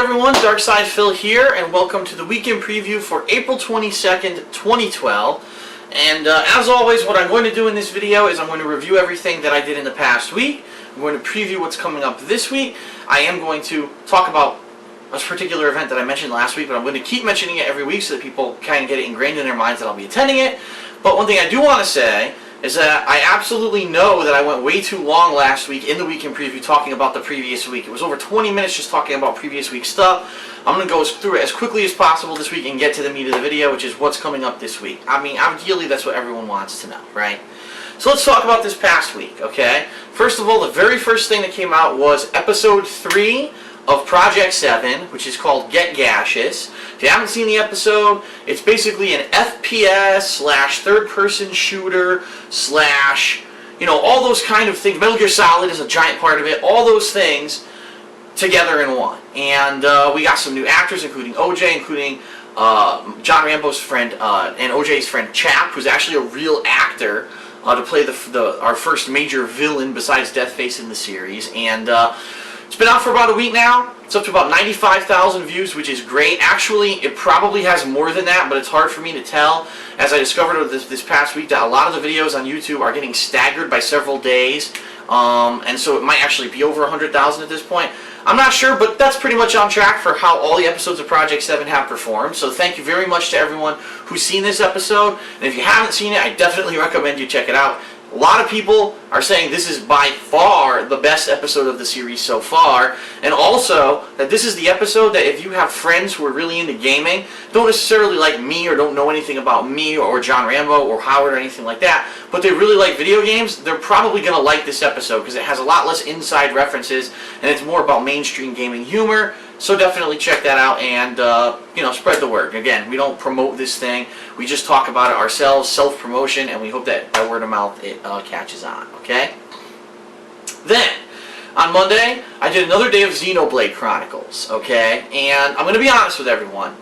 everyone, Darkside Phil here, and welcome to the weekend preview for April 22nd, 2012. And as always, what I'm going to do in this video is I'm going to review everything that I did in the past week. I'm going to preview what's coming up this week. I am going to talk about a particular event that I mentioned last week, but I'm going to keep mentioning it every week so that people kind of get it ingrained in their minds that I'll be attending it. But one thing I do want to say is that I absolutely know that I went way too long last week in the weekend preview talking about the previous week. It was over 20 minutes just talking about previous week stuff. I'm going to go through it as quickly as possible this week and get to the meat of the video, which is what's coming up this week. I mean, ideally, that's what everyone wants to know, right? So let's talk about this past week, okay? First of all, the very first thing that came out was Episode 3 of Project 7, which is called Get Gaseous. If you haven't seen the episode, it's basically an FPS slash third-person shooter slash, you know, all those kind of things. Metal Gear Solid is a giant part of it. All those things together in one. And we got some new actors, including OJ, including John Rambo's friend and OJ's friend Chap, who's actually a real actor to play our first major villain besides Deathface in the series. And it's been out for about a week now. It's up to about 95,000 views, which is great. Actually, it probably has more than that, but it's hard for me to tell. As I discovered this past week, that a lot of the videos on YouTube are getting staggered by several days. And so it might actually be over 100,000 at this point. I'm not sure, but that's pretty much on track for how all the episodes of Project 7 have performed. So thank you very much to everyone who's seen this episode. And if you haven't seen it, I definitely recommend you check it out. A lot of people are saying this is by far the best episode of the series so far, and also that this is the episode that if you have friends who are really into gaming, don't necessarily like me or don't know anything about me or John Rambo or Howard or anything like that, but they really like video games, they're probably going to like this episode because it has a lot less inside references and it's more about mainstream gaming humor. So definitely check that out and, you know, spread the word. Again, we don't promote this thing. We just talk about it ourselves, self-promotion, and we hope that by word of mouth it catches on, okay? Then, on Monday, I did another day of Xenoblade Chronicles, okay? And I'm going to be honest with everyone.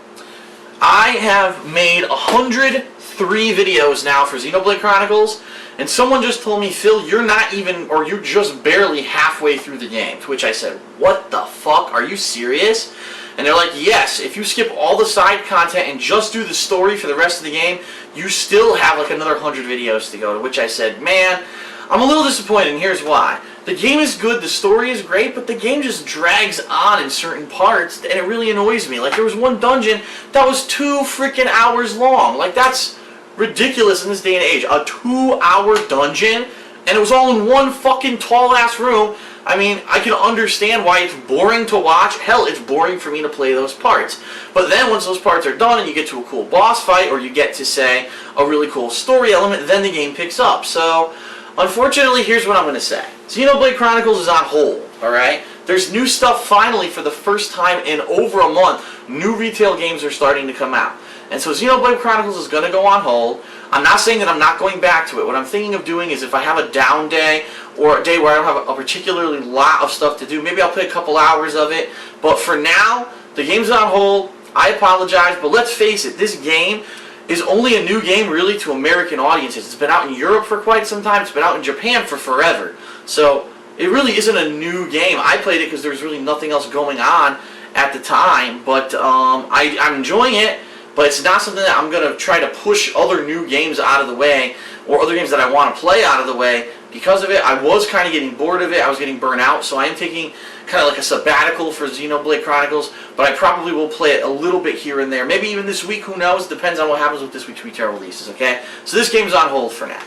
I have made 103 videos now for Xenoblade Chronicles, and someone just told me, Phil, you're not even, or you're just barely halfway through the game. To which I said, what the fuck? Are you serious? And they're like, yes, if you skip all the side content and just do the story for the rest of the game, you still have like another 100 videos to go. To which I said, man, I'm a little disappointed, and here's why. The game is good, the story is great, but the game just drags on in certain parts, and it really annoys me. Like, there was one dungeon that was 2 freaking hours long. Like, that's ridiculous in this day and age. A 2-hour dungeon, and it was all in one fucking tall-ass room. I mean, I can understand why it's boring to watch. Hell, it's boring for me to play those parts. But then once those parts are done and you get to a cool boss fight, or you get to, say, a really cool story element, then the game picks up. So, unfortunately, here's what I'm going to say. Xenoblade Chronicles is on hold, alright? There's new stuff finally for the first time in over a month. New retail games are starting to come out. And so Xenoblade Chronicles is going to go on hold. I'm not saying that I'm not going back to it. What I'm thinking of doing is if I have a down day or a day where I don't have a particularly lot of stuff to do, maybe I'll play a couple hours of it. But for now, the game's on hold. I apologize, but let's face it, this game is only a new game really to American audiences. It's been out in Europe for quite some time. It's been out in Japan for forever. So it really isn't a new game. I played it because there was really nothing else going on at the time. But I'm enjoying it. But it's not something that I'm going to try to push other new games out of the way, or other games that I want to play out of the way because of it. I was kind of getting bored of it. I was getting burnt out, so I am taking kind of like a sabbatical for Xenoblade Chronicles, but I probably will play it a little bit here and there. Maybe even this week, who knows? Depends on what happens with this week's retail releases, okay? So this game's on hold for now.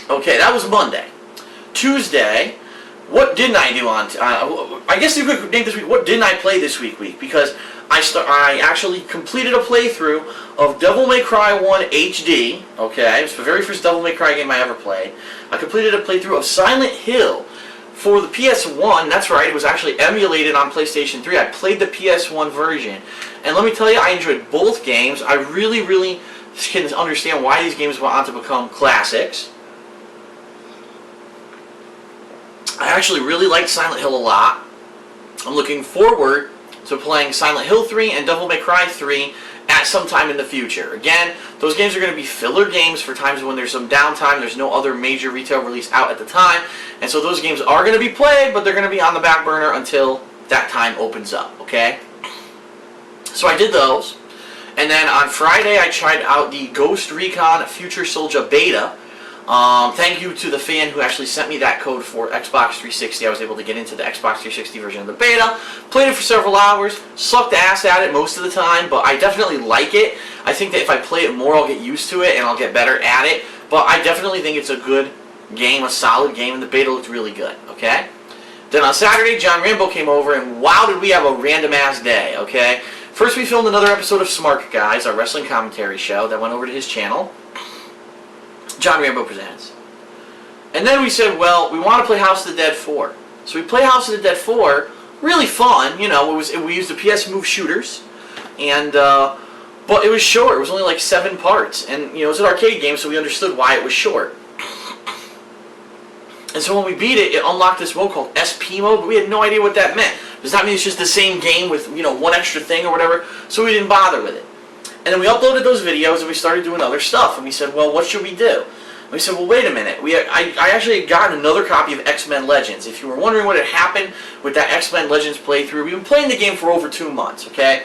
Okay, that was Monday. Tuesday, what didn't I do on... I guess you could name this week, what didn't I play this week? Because I actually completed a playthrough of Devil May Cry 1 HD, okay? It was the very first Devil May Cry game I ever played. I completed a playthrough of Silent Hill for the PS1. That's right, it was actually emulated on PlayStation 3. I played the PS1 version. And let me tell you, I enjoyed both games. I really, really can understand why these games went on to become classics. I actually really liked Silent Hill a lot. I'm looking forward to playing Silent Hill 3 and Devil May Cry 3 at some time in the future. Again, those games are going to be filler games for times when there's some downtime, there's no other major retail release out at the time, and so those games are going to be played, but they're going to be on the back burner until that time opens up, okay? So I did those. And then on Friday, I tried out the Ghost Recon Future Soldier Beta. Thank you to the fan who actually sent me that code for Xbox 360. I was able to get into the Xbox 360 version of the beta. Played it for several hours. Sucked ass at it most of the time, but I definitely like it. I think that if I play it more, I'll get used to it and I'll get better at it. But I definitely think it's a good game, a solid game, and the beta looked really good, okay? Then on Saturday, John Rambo came over, and wow, did we have a random-ass day, okay? First, we filmed another episode of Smart Guys, our wrestling commentary show that went over to his channel. John Rambo Presents. And then we said, well, we want to play House of the Dead 4. So we play House of the Dead 4. Really fun, you know. We used the PS Move shooters, and but it was short. It was only like 7 parts, and you know, it was an arcade game, so we understood why it was short. And so when we beat it, it unlocked this mode called SP mode, but we had no idea what that meant. Does that mean it's just the same game with, you know, one extra thing or whatever? So we didn't bother with it. And then we uploaded those videos and we started doing other stuff. And we said, well, what should we do? And we said, well, wait a minute. I actually had gotten another copy of X-Men Legends. If you were wondering what had happened with that X-Men Legends playthrough, we've been playing the game for over 2 months, okay?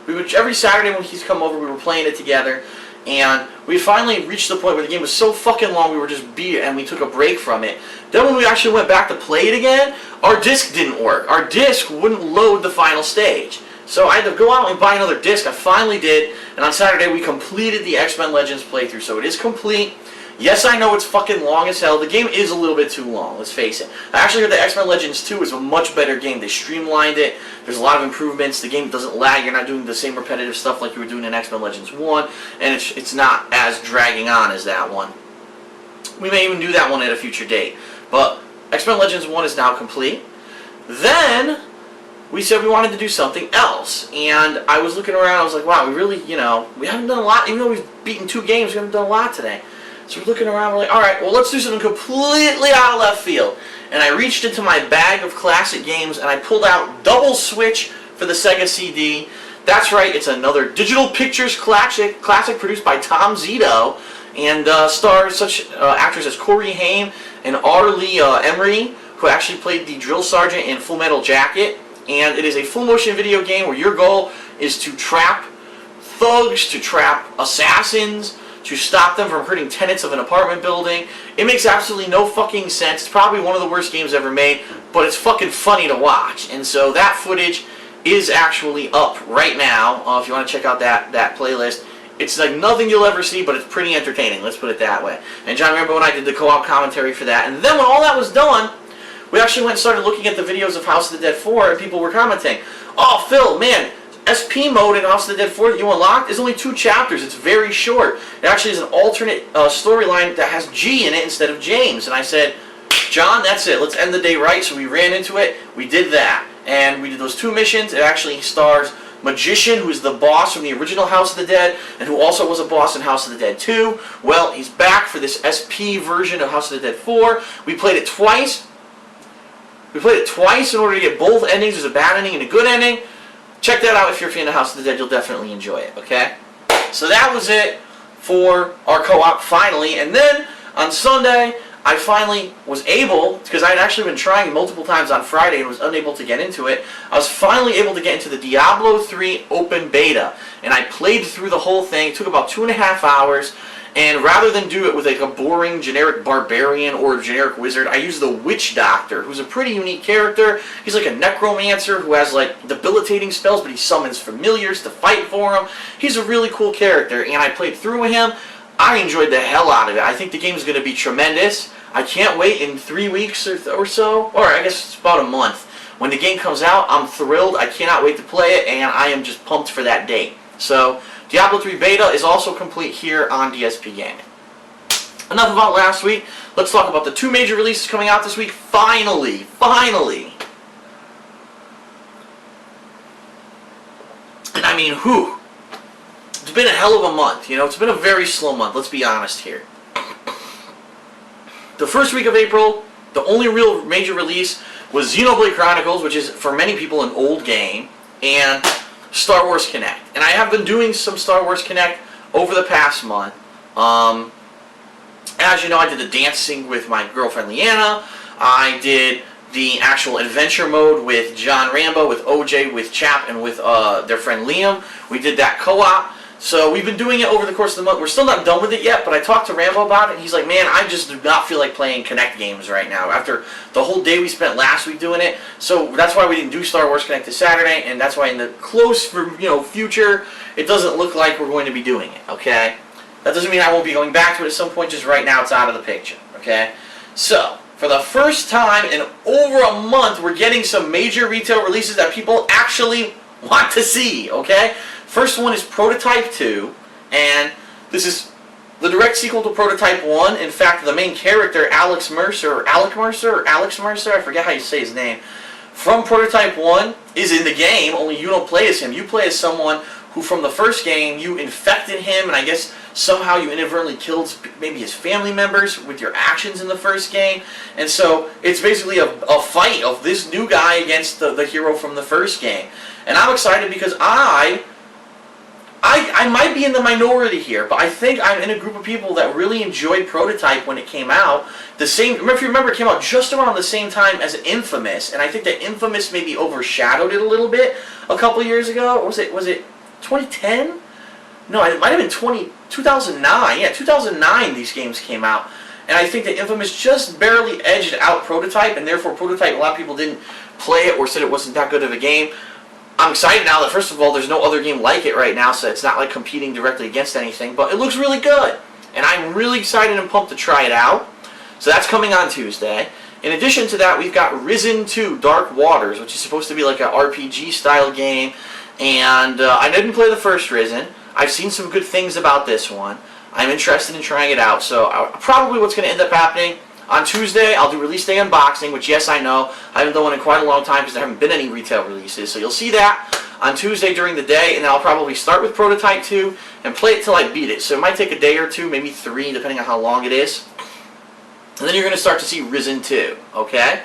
Every Saturday when he's come over, we were playing it together. And we finally reached the point where the game was so fucking long, we were just beat it and we took a break from it. Then when we actually went back to play it again, our disc didn't work. Our disc wouldn't load the final stage. So I had to go out and buy another disc. I finally did, and on Saturday we completed the X-Men Legends playthrough. So it is complete. Yes, I know it's fucking long as hell. The game is a little bit too long, let's face it. I actually heard that X-Men Legends 2 is a much better game. They streamlined it. There's a lot of improvements. The game doesn't lag. You're not doing the same repetitive stuff like you were doing in X-Men Legends 1, and it's not as dragging on as that one. We may even do that one at a future date. But X-Men Legends 1 is now complete. Then we said we wanted to do something else. And I was looking around, I was like, wow, we really, you know, we haven't done a lot. Even though we've beaten 2 games, we haven't done a lot today. So we're looking around, we're like, alright, well, let's do something completely out of left field. And I reached into my bag of classic games and I pulled out Double Switch for the Sega CD. That's right, it's another Digital Pictures classic produced by Tom Zito, and stars such actors as Corey Haim and R. Lee Emery, who actually played the drill sergeant in Full Metal Jacket. And it is a full motion video game where your goal is to trap thugs, to trap assassins, to stop them from hurting tenants of an apartment building. It makes absolutely no fucking sense. It's probably one of the worst games ever made, but it's fucking funny to watch. And so that footage is actually up right now. If you want to check out that playlist. It's like nothing you'll ever see, but it's pretty entertaining, let's put it that way. And John Rambo and I did the co-op commentary for that. And then when all that was done, we actually went and started looking at the videos of House of the Dead 4, and people were commenting, oh, Phil, man, SP mode in House of the Dead 4 that you unlocked is only 2 chapters. It's very short. It actually is an alternate storyline that has G in it instead of James. And I said, John, that's it. Let's end the day right. So we ran into it. We did that. And we did those 2 missions. It actually stars Magician, who is the boss from the original House of the Dead, and who also was a boss in House of the Dead 2. Well, he's back for this SP version of House of the Dead 4. We played it twice. We played it twice in order to get both endings. There's a bad ending and a good ending. Check that out if you're a fan of House of the Dead. You'll definitely enjoy it, okay? So that was it for our co-op finally. And then on Sunday, I finally was able, because I had actually been trying multiple times on Friday and was unable to get into it, I was finally able to get into the Diablo 3 open beta. And I played through the whole thing. It took about 2.5 hours. And rather than do it with like a boring generic barbarian or generic wizard, I used the Witch Doctor, who's a pretty unique character. He's like a necromancer who has like debilitating spells, but he summons familiars to fight for him. He's a really cool character, and I played through him. I enjoyed the hell out of it. I think the game is going to be tremendous. I can't wait in 3 weeks or so, or I guess it's about a month. When the game comes out, I'm thrilled. I cannot wait to play it, and I am just pumped for that date. So Diablo 3 beta is also complete here on DSPGaming. Enough about last week. Let's talk about the 2 major releases coming out this week. Finally! And I mean, whew. It's been a hell of a month, you know. It's been a very slow month, let's be honest here. The first week of April, the only real major release was Xenoblade Chronicles, which is, for many people, an old game, and Star Wars Connect. And I have been doing some Star Wars Connect over the past month. As you know, I did the dancing with my girlfriend Leanna. I did the actual adventure mode with John Rambo, with OJ, with Chap, and with their friend Liam. We did that co-op. So we've been doing it over the course of the month. We're still not done with it yet, but I talked to Rambo about it, and he's like, man, I just do not feel like playing Connect games right now after the whole day we spent last week doing it. So that's why we didn't do Star Wars Connect this Saturday, and that's why in the close future, it doesn't look like we're going to be doing it, okay? That doesn't mean I won't be going back to it at some point, just right now it's out of the picture, okay? So, for the first time in over a month, we're getting some major retail releases that people actually want to see, okay? First one is Prototype 2, and this is the direct sequel to Prototype 1. In fact, the main character, Alec Mercer, I forget how you say his name, from Prototype 1 is in the game, only you don't play as him. You play as someone who from the first game, you infected him, and I guess somehow you inadvertently killed maybe his family members with your actions in the first game. And so it's basically a fight of this new guy against the hero from the first game. And I'm excited because I might be in the minority here, but I think I'm in a group of people that really enjoyed Prototype when it came out. If you remember, it came out just around the same time as Infamous, and I think that Infamous maybe overshadowed it a little bit a couple years ago. Was it 2010? No, it might have been 2009. Yeah, 2009 these games came out. And I think that Infamous just barely edged out Prototype, and therefore Prototype, a lot of people didn't play it or said it wasn't that good of a game. I'm excited now that, first of all, there's no other game like it right now, so it's not like competing directly against anything, but it looks really good. And I'm really excited and pumped to try it out. So that's coming on Tuesday. In addition to that, we've got Risen 2 Dark Waters, which is supposed to be like an RPG-style game. And I didn't play the first Risen. I've seen some good things about this one. I'm interested in trying it out. So probably what's going to end up happening, on Tuesday, I'll do release day unboxing, which, yes, I know, I haven't done one in quite a long time because there haven't been any retail releases. So you'll see that on Tuesday during the day, and then I'll probably start with Prototype 2 and play it till I beat it. So it might take a day or two, maybe 3, depending on how long it is. And then you're going to start to see Risen 2, okay?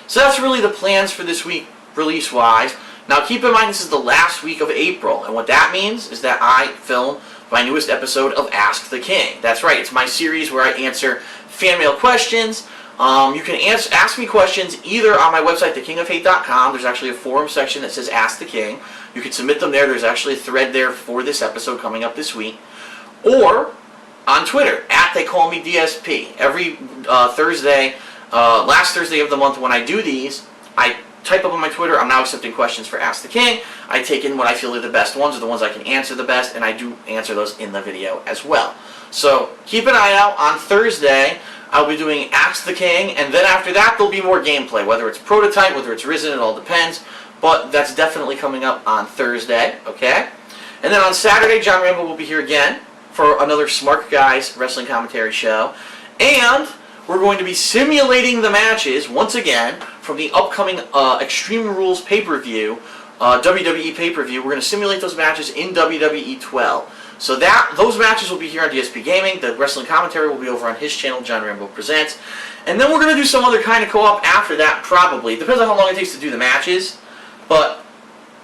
So that's really the plans for this week, release-wise. Now, keep in mind, this is the last week of April, and what that means is that I film my newest episode of Ask the King. That's right, it's my series where I answer fan mail questions. You can ask me questions either on my website, thekingofhate.com. There's actually a forum section that says Ask the King. You can submit them there. There's actually a thread there for this episode coming up this week. Or on Twitter, @TheyCallMeDSP. Every Thursday, last Thursday of the month when I do these, I type up on my Twitter, I'm now accepting questions for Ask the King. I take in what I feel are the best ones, or the ones I can answer the best, and I do answer those in the video as well. So keep an eye out. On Thursday, I'll be doing Ask the King, and then after that, there'll be more gameplay. Whether it's Prototype, whether it's Risen, it all depends. But that's definitely coming up on Thursday, okay? And then on Saturday, John Rambo will be here again for another Smart Guys wrestling commentary show. And we're going to be simulating the matches, once again, from the upcoming Extreme Rules pay-per-view, WWE pay-per-view. We're going to simulate those matches in WWE 12. So those matches will be here on DSPGaming. The wrestling commentary will be over on his channel, John Rambo Presents. And then we're going to do some other kind of co-op after that, probably. It depends on how long it takes to do the matches. But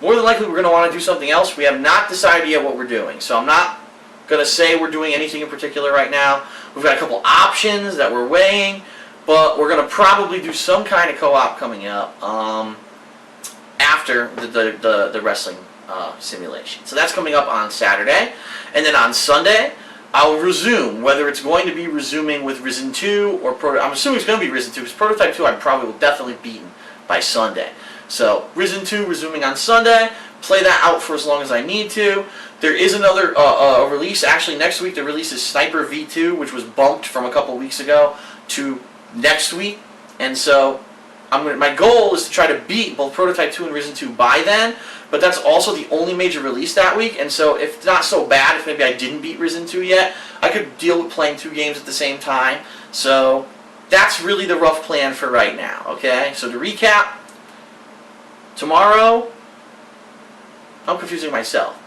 more than likely, we're going to want to do something else. We have not decided yet what we're doing. So I'm not going to say we're doing anything in particular right now. We've got a couple options that we're weighing. But we're going to probably do some kind of co-op coming up after the wrestling simulation. So that's coming up on Saturday. And then on Sunday, I'll resume, whether it's going to be resuming with Risen 2 or I'm assuming it's going to be Risen 2, because Prototype 2 I probably will definitely beaten by Sunday. So Risen 2 resuming on Sunday, play that out for as long as I need to. There is another release, actually next week. The release is Sniper V2, which was bumped from a couple weeks ago to next week. And so my goal is to try to beat both Prototype 2 and Risen 2 by then, but that's also the only major release that week, and so if it's not so bad, if maybe I didn't beat Risen 2 yet, I could deal with playing 2 games at the same time. So that's really the rough plan for right now, okay? So to recap, tomorrow, I'm confusing myself.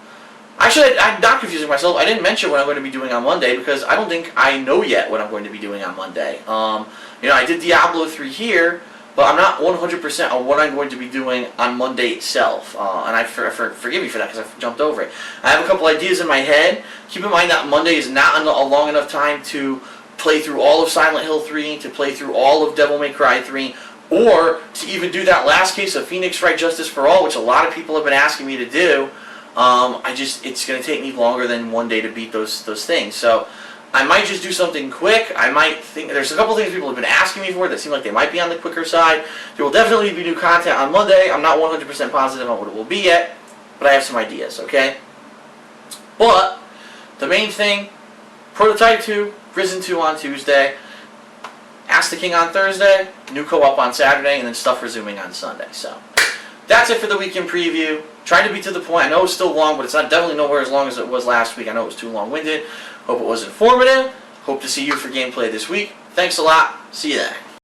Actually, I'm not confusing myself. I didn't mention what I'm going to be doing on Monday because I don't think I know yet what I'm going to be doing on Monday. I did Diablo 3 here, but I'm not 100% on what I'm going to be doing on Monday itself. And forgive me for that because I jumped over it. I have a couple ideas in my head. Keep in mind that Monday is not a long enough time to play through all of Silent Hill 3, to play through all of Devil May Cry 3, or to even do that last case of Phoenix Wright Justice for All, which a lot of people have been asking me to do. It's going to take me longer than one day to beat those things. So I might just do something quick. I might think there's a couple things people have been asking me for that seem like they might be on the quicker side. There will definitely be new content on Monday. I'm not 100% positive on what it will be yet, but I have some ideas, okay? But the main thing, Prototype 2, Risen 2 on Tuesday, Ask the King on Thursday, new co-op on Saturday, and then stuff resuming on Sunday. So that's it for the weekend preview. Trying to be to the point. I know it's still long, but it's definitely nowhere as long as it was last week. I know it was too long-winded. Hope it was informative. Hope to see you for gameplay this week. Thanks a lot. See you there.